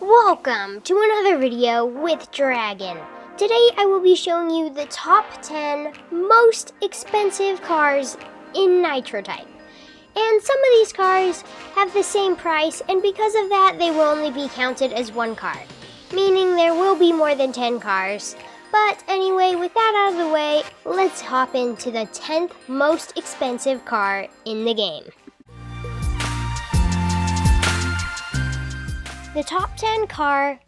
Welcome to another video with Dragon. Today I will be showing you the top 10 most expensive cars in Nitro type. And some of these cars have the same price, and because of that they will only be counted as one car, meaning there will be more than 10 cars. But anyway, with that out of the way, let's hop into the 10th most expensive car in the game. The top 10 cars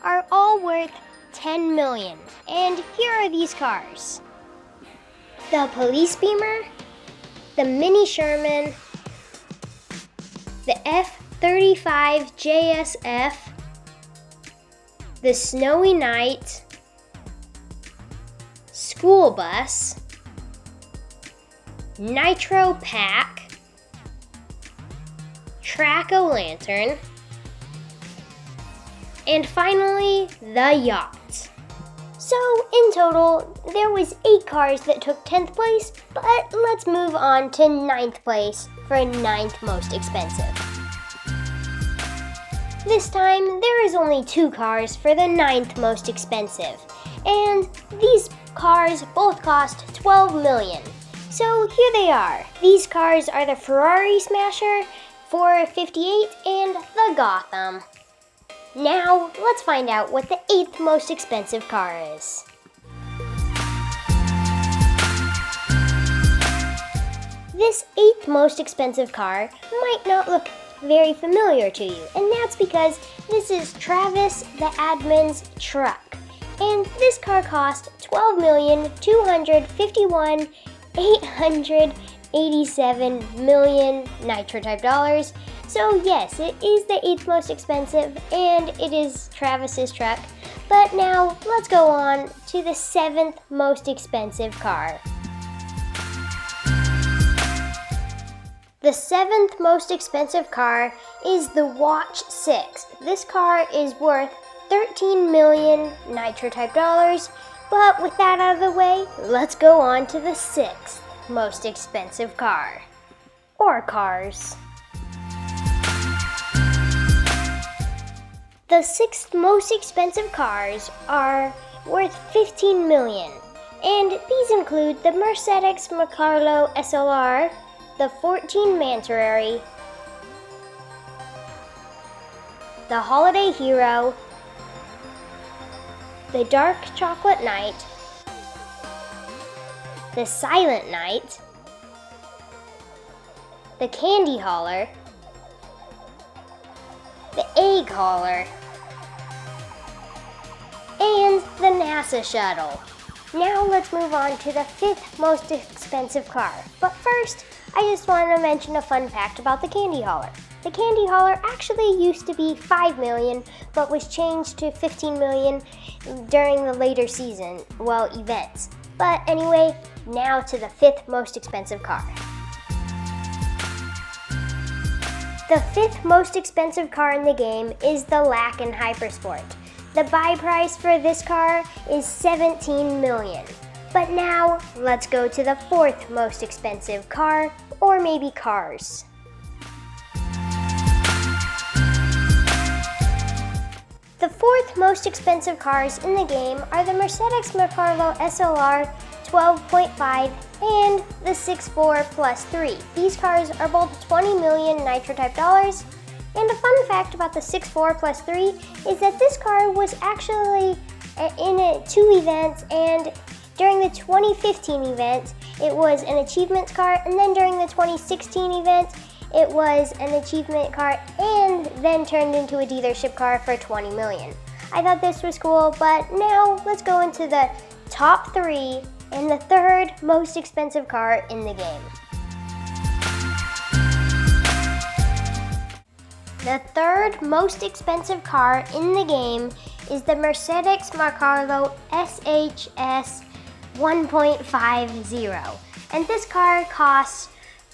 are all worth 10 million. And here are these cars. The police Bimmer, the mini Sherman, the F-35 JSF, the Snowy Knight, school bus, Nitro pack, Track-O-Lantern, and finally, the yacht. So in total, there was 8 cars that took 10th place, but let's move on to 9th place for 9th most expensive. This time, there is only 2 cars for the 9th most expensive, and these cars both cost 12 million. So here they are. These cars are the Ferreti Smasher, 458, and the Gotham. Now, let's find out what the 8th most expensive car is. This 8th most expensive car might not look very familiar to you, and that's because this is Travis the Admin's truck. And this car cost $12,251,887 Nitro type dollars. So yes, it is the 8th most expensive, and it is Travis's truck. But now, let's go on to the 7th most expensive car. The 7th most expensive car is the Y.A.C.H.T. This car is worth 13 million Nitro type dollars, but with that out of the way, let's go on to the 6th most expensive car, or cars. The 6th most expensive cars are worth 15 million, and these include the Mercedex McLaro SLR, the 14 Mantaray, the Holiday Hero, the Dark Chocolate Knight, the Silent Knight, the Candy Hauler, the Egg Hauler, and the NASA Shuttle. Now let's move on to the 5th most expensive car. But first, I just want to mention a fun fact about the Candy Hauler. The Candy Hauler actually used to be 5 million, but was changed to 15 million during the later season, events. But anyway, now to the 5th most expensive car. The 5th most expensive car in the game is the Lacan Hypersport. The buy price for this car is 17 million. But now, let's go to the 4th most expensive car, or maybe cars. The 4th most expensive cars in the game are the Mercedex McLaro SLR 12.5 and the 6.4 Plus 3. These cars are both 20 million Nitro type dollars. And a fun fact about the 6.4 Plus 3 is that this car was actually in 2 events, and during the 2015 event, it was an achievements car, and then during the 2016 event, it was an achievement car, and then turned into a dealership car for 20 million. I thought this was cool, but now let's go into the top 3 and the 3rd most expensive car in the game. The 3rd most expensive car in the game is the Mercedex McLaro SHS 1.50, and this car costs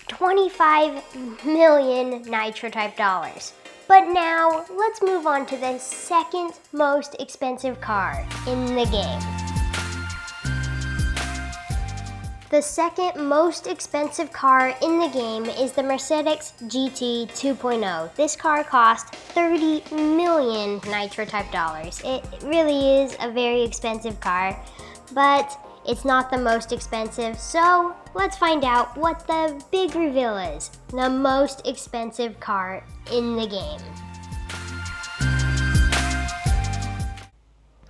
25 million Nitro type dollars. But now, let's move on to the 2nd most expensive car in the game. The second most expensive car in the game is the Mercedes GT 2.0. This car cost 30 million Nitro type dollars. It really is a very expensive car, but it's not the most expensive, so let's find out what the big reveal is. The most expensive car in the game.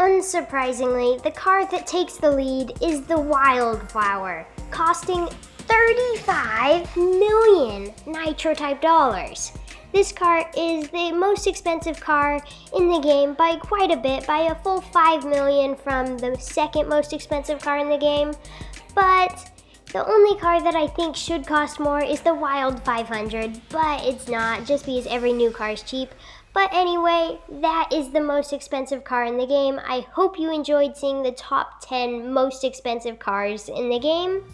Unsurprisingly, the car that takes the lead is the Wildflower, costing 35 million Nitro type dollars. This car is the most expensive car in the game by quite a bit, by a full 5 million from the second most expensive car in the game. But the only car that I think should cost more is the Wild 500, but it's not, just because every new car is cheap. But anyway, that is the most expensive car in the game. I hope you enjoyed seeing the top 10 most expensive cars in the game.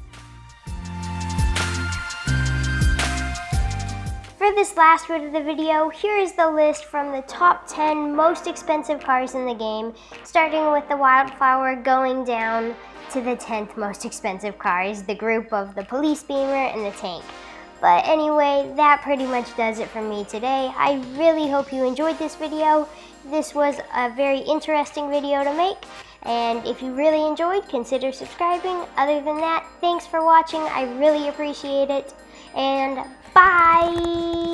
For this last bit of the video, here is the list from the top 10 most expensive cars in the game, starting with the Wildflower going down to the 10th most expensive cars, the group of the police Bimmer and the tank. But anyway, that pretty much does it for me today. I really hope you enjoyed this video. This was a very interesting video to make, and if you really enjoyed, consider subscribing. Other than that, thanks for watching. I really appreciate it, and bye!